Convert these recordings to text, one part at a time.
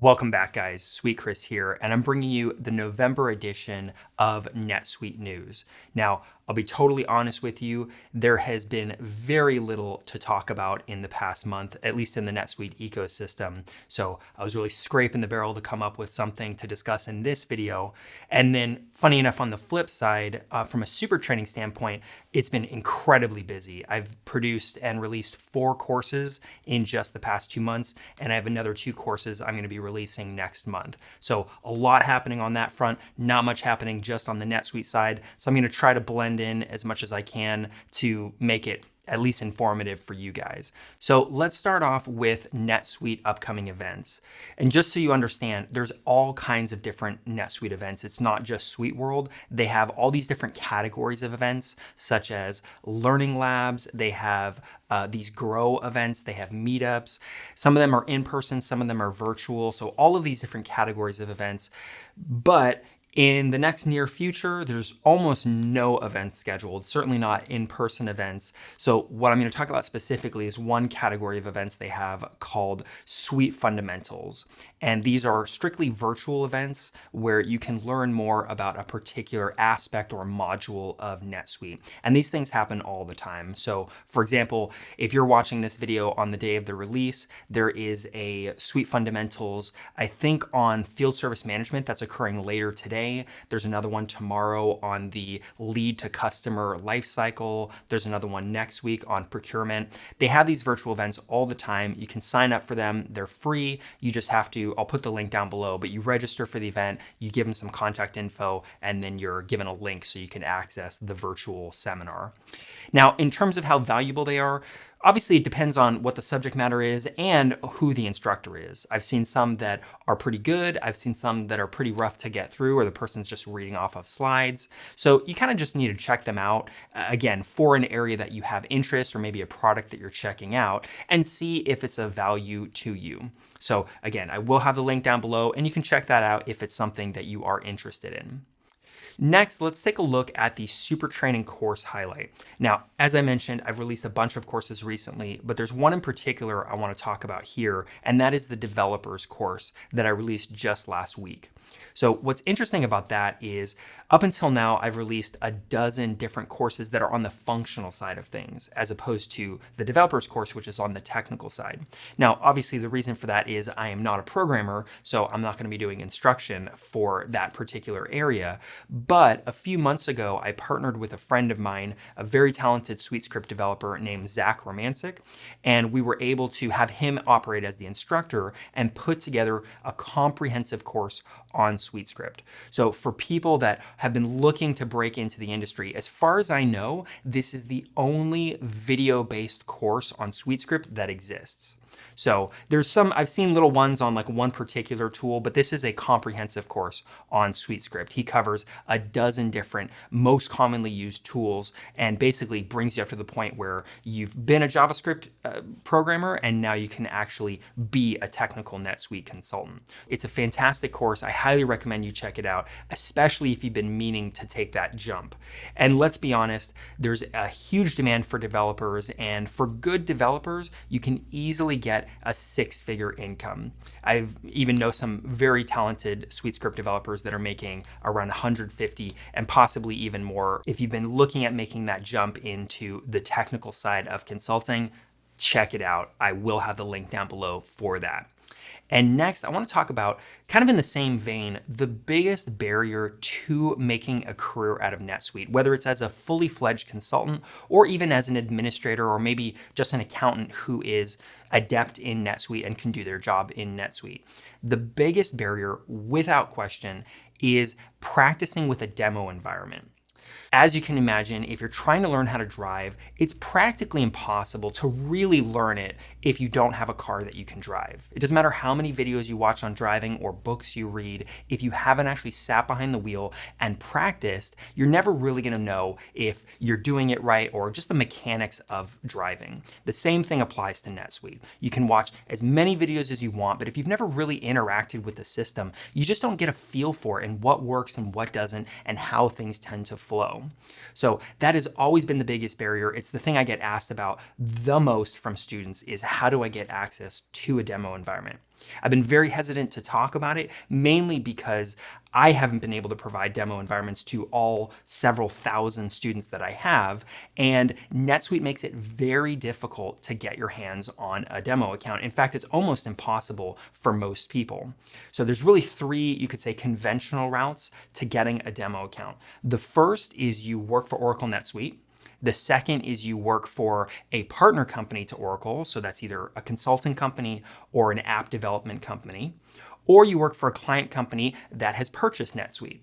Welcome back, guys. Sweet Chris here, and I'm bringing you the November edition of NetSuite News. Now, I'll be totally honest with you, there has been very little to talk about in the past month, at least in the NetSuite ecosystem. So I was really scraping the barrel to come up with something to discuss in this video. And then, funny enough, on the flip side, from a SuperTraining standpoint, it's been incredibly busy. I've produced and released 4 courses in just the past 2 months, and I have another 2 courses I'm going to be releasing next month. So a lot happening on that front, not much happening just on the NetSuite side. So I'm going to try to blend in as much as I can to make it at least informative for you guys. So let's start off with NetSuite upcoming events. And just so you understand, there's all kinds of different NetSuite events. It's not just Suite World. They have all these different categories of events, such as learning labs. They have these grow events. They have meetups. Some of them are in person, some of them are virtual. So all of these different categories of events. But in the next near future, there's almost no events scheduled, certainly not in-person events. So what I'm going to talk about specifically is one category of events they have called SuiteFundamentals. And these are strictly virtual events where you can learn more about a particular aspect or module of NetSuite. And these things happen all the time. So for example, if you're watching this video on the day of the release, there is a SuiteFundamentals, I think on field service management that's occurring later today. There's another one tomorrow on the lead to customer lifecycle. There's another one next week on procurement. They have these virtual events all the time. You can sign up for them. They're free. You just have to, I'll put the link down below, but you register for the event, you give them some contact info, and then you're given a link so you can access the virtual seminar. Now, in terms of how valuable they are, obviously, it depends on what the subject matter is and who the instructor is. I've seen some that are pretty good. I've seen some that are pretty rough to get through, or the person's just reading off of slides. So you kind of just need to check them out, again, for an area that you have interest or maybe a product that you're checking out, and see if it's of value to you. So again, I will have the link down below, and you can check that out if it's something that you are interested in. Next, let's take a look at the SuperTraining course highlight. Now, as I mentioned, I've released a bunch of courses recently, but there's one in particular I want to talk about here, and that is the developers course that I released just last week. So what's interesting about that is up until now, I've released a dozen different courses that are on the functional side of things, as opposed to the developers course, which is on the technical side. Now, obviously the reason for that is I am not a programmer, so I'm not going to be doing instruction for that particular area. But a few months ago, I partnered with a friend of mine, a very talented SuiteScript developer named Zach Romancic, and we were able to have him operate as the instructor and put together a comprehensive course on SuiteScript. So for people that have been looking to break into the industry, as far as I know, this is the only video-based course on SuiteScript that exists. So there's some, I've seen little ones on like one particular tool, but this is a comprehensive course on SuiteScript. He covers a dozen different most commonly used tools and basically brings you up to the point where you've been a JavaScript programmer and now you can actually be a technical NetSuite consultant. It's a fantastic course. I highly recommend you check it out, especially if you've been meaning to take that jump. And let's be honest, there's a huge demand for developers, and for good developers, you can easily get a 6-figure income. I've even know some very talented SuiteScript developers that are making around 150 and possibly even more. If you've been looking at making that jump into the technical side of consulting, check it out. I will have the link down below for that. And next, I want to talk about, kind of in the same vein, the biggest barrier to making a career out of NetSuite, whether it's as a fully fledged consultant or even as an administrator or maybe just an accountant who is adept in NetSuite and can do their job in NetSuite. The biggest barrier, without question, is practicing with a demo environment. As you can imagine, if you're trying to learn how to drive, it's practically impossible to really learn it if you don't have a car that you can drive. It doesn't matter how many videos you watch on driving or books you read, if you haven't actually sat behind the wheel and practiced, you're never really going to know if you're doing it right or just the mechanics of driving. The same thing applies to NetSuite. You can watch as many videos as you want, but if you've never really interacted with the system, you just don't get a feel for it and what works and what doesn't and how things tend to flow. So that has always been the biggest barrier. It's the thing I get asked about the most from students is how do I get access to a demo environment? I've been very hesitant to talk about it, mainly because I haven't been able to provide demo environments to all several thousand students that I have, and NetSuite makes it very difficult to get your hands on a demo account. In fact, it's almost impossible for most people. So there's really three, you could say, conventional routes to getting a demo account. The first is you work for Oracle NetSuite. The second is you work for a partner company to Oracle, so that's either a consulting company or an app development company, or you work for a client company that has purchased NetSuite.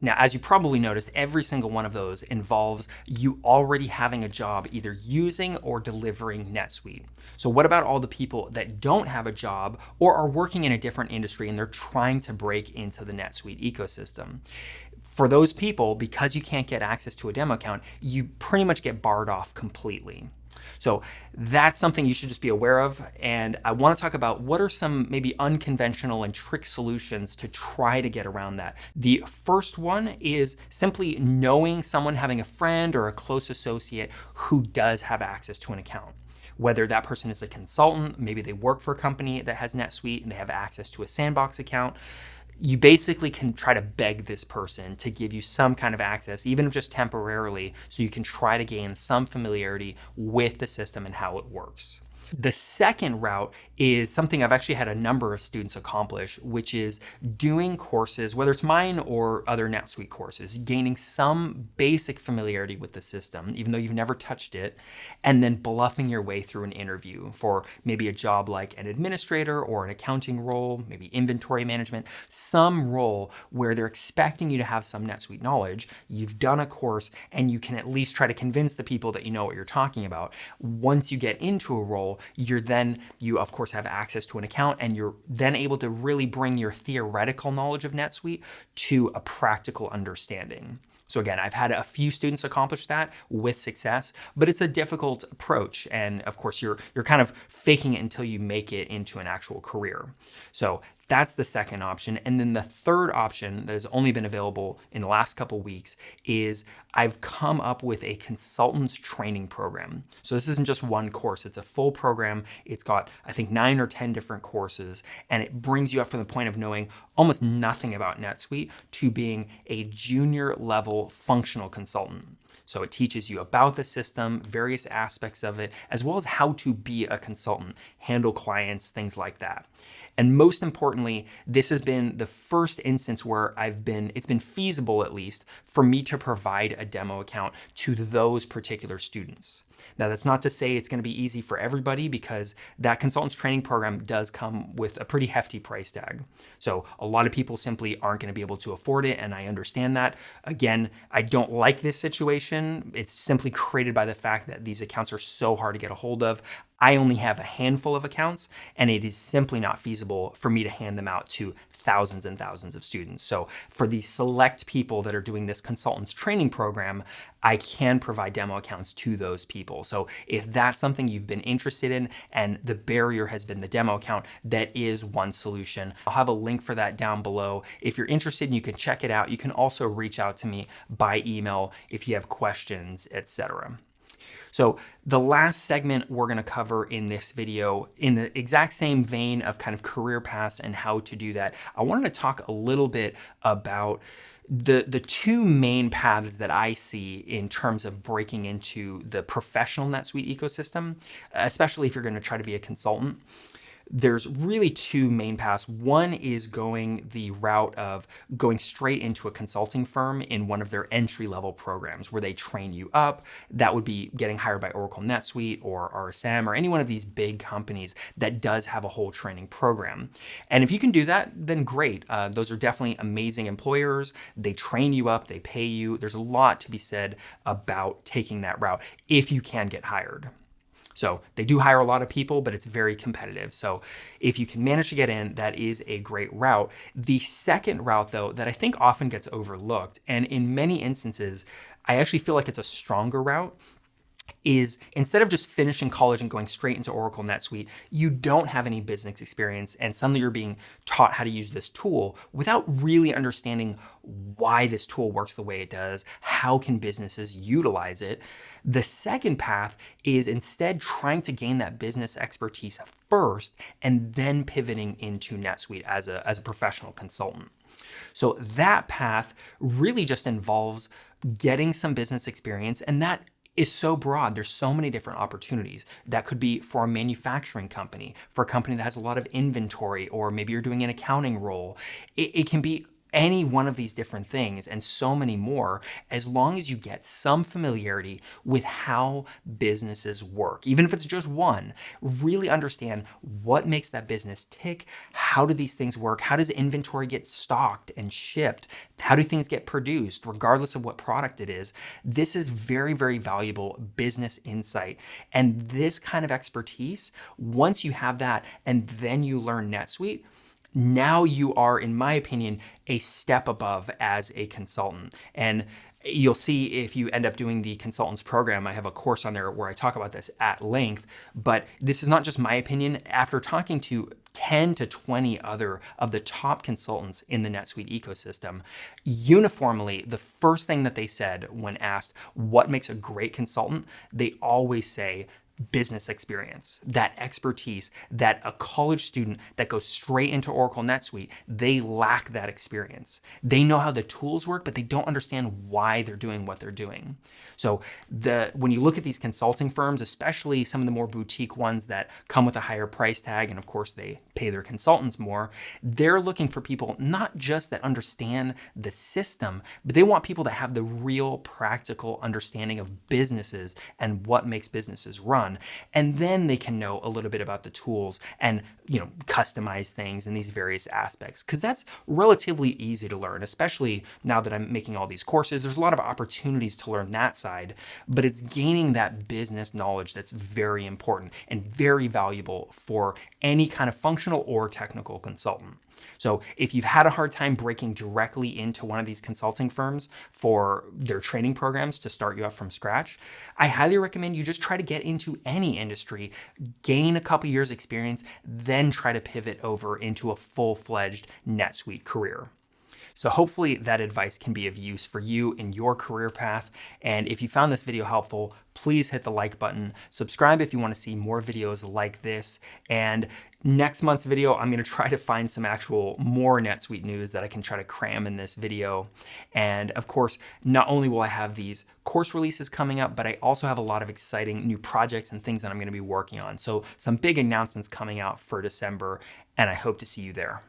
Now, as you probably noticed, every single one of those involves you already having a job either using or delivering NetSuite. So what about all the people that don't have a job or are working in a different industry and they're trying to break into the NetSuite ecosystem? For those people, because you can't get access to a demo account, you pretty much get barred off completely. So that's something you should just be aware of. And I want to talk about what are some maybe unconventional and trick solutions to try to get around that. The first one is simply knowing someone, having a friend or a close associate who does have access to an account. Whether that person is a consultant, maybe they work for a company that has NetSuite and they have access to a sandbox account. You basically can try to beg this person to give you some kind of access, even if just temporarily, so you can try to gain some familiarity with the system and how it works. The second route is something I've actually had a number of students accomplish, which is doing courses, whether it's mine or other NetSuite courses, gaining some basic familiarity with the system, even though you've never touched it, and then bluffing your way through an interview for maybe a job like an administrator or an accounting role, maybe inventory management, some role where they're expecting you to have some NetSuite knowledge. You've done a course and you can at least try to convince the people that you know what you're talking about. Once you get into a role, you of course have access to an account, and you're then able to really bring your theoretical knowledge of NetSuite to a practical understanding. So again, I've had a few students accomplish that with success, but it's a difficult approach. And of course, you're kind of faking it until you make it into an actual career. So that's the second option. And then the third option that has only been available in the last couple weeks is I've come up with a consultant's training program. So this isn't just one course, it's a full program. It's got, I think, 9 or 10 different courses, and it brings you up from the point of knowing almost nothing about NetSuite to being a junior level functional consultant. So it teaches you about the system, various aspects of it, as well as how to be a consultant, handle clients, things like that. And most importantly, this has been the first instance where it's been feasible, at least, for me to provide a demo account to those particular students. Now, that's not to say it's going to be easy for everybody, because that consultant's training program does come with a pretty hefty price tag. So a lot of people simply aren't going to be able to afford it, and I understand that. Again, I don't like this situation. It's simply created by the fact that these accounts are so hard to get a hold of. I only have a handful of accounts, and it is simply not feasible for me to hand them out to thousands and thousands of students. So for the select people that are doing this consultant's training program, I can provide demo accounts to those people. So if that's something you've been interested in and the barrier has been the demo account, that is one solution. I'll have a link for that down below. If you're interested, you can check it out. You can also reach out to me by email if you have questions, etc. So the last segment we're going to cover in this video, in the exact same vein of kind of career paths and how to do that, I wanted to talk a little bit about the two main paths that I see in terms of breaking into the professional NetSuite ecosystem, especially if you're going to try to be a consultant. There's really two main paths. One is going the route of going straight into a consulting firm in one of their entry-level programs where they train you up. That would be getting hired by Oracle NetSuite or RSM or any one of these big companies that does have a whole training program. And if you can do that, then great. Those are definitely amazing employers. They train you up, they pay you. There's a lot to be said about taking that route if you can get hired. So they do hire a lot of people, but it's very competitive. So if you can manage to get in, that is a great route. The second route, though, that I think often gets overlooked, and in many instances, I actually feel like it's a stronger route, is instead of just finishing college and going straight into Oracle NetSuite, you don't have any business experience and suddenly you're being taught how to use this tool without really understanding why this tool works the way it does, how can businesses utilize it. The second path is instead trying to gain that business expertise first and then pivoting into NetSuite as a professional consultant. So that path really just involves getting some business experience, and that is so broad. There's so many different opportunities. That could be for a manufacturing company, for a company that has a lot of inventory, or maybe you're doing an accounting role. It can be any one of these different things and so many more, as long as you get some familiarity with how businesses work. Even if it's just one, really understand what makes that business tick. How do these things work? How does inventory get stocked and shipped? How do things get produced, regardless of what product it is? This is very, very valuable business insight. And this kind of expertise, once you have that and then you learn NetSuite, now you are, in my opinion, a step above as a consultant. And you'll see if you end up doing the consultants program, I have a course on there where I talk about this at length, but this is not just my opinion. After talking to 10 to 20 other of the top consultants in the NetSuite ecosystem, uniformly, the first thing that they said when asked what makes a great consultant, they always say business experience, that expertise, that a college student that goes straight into Oracle NetSuite, they lack that experience. They know how the tools work, but they don't understand why they're doing what they're doing. So when you look at these consulting firms, especially some of the more boutique ones that come with a higher price tag, and of course they pay their consultants more, they're looking for people not just that understand the system, but they want people that have the real practical understanding of businesses and what makes businesses run. And then they can know a little bit about the tools and, customize things in these various aspects, because that's relatively easy to learn, especially now that I'm making all these courses. There's a lot of opportunities to learn that side, but it's gaining that business knowledge that's very important and very valuable for any kind of functional or technical consultant. So if you've had a hard time breaking directly into one of these consulting firms for their training programs to start you up from scratch, I highly recommend you just try to get into any industry, gain a couple years experience, then try to pivot over into a full-fledged NetSuite career. So hopefully that advice can be of use for you in your career path. And if you found this video helpful, please hit the like button, subscribe if you want to see more videos like this. And next month's video, I'm going to try to find some actual more NetSuite news that I can try to cram in this video. And of course, not only will I have these course releases coming up, but I also have a lot of exciting new projects and things that I'm going to be working on. So some big announcements coming out for December, and I hope to see you there.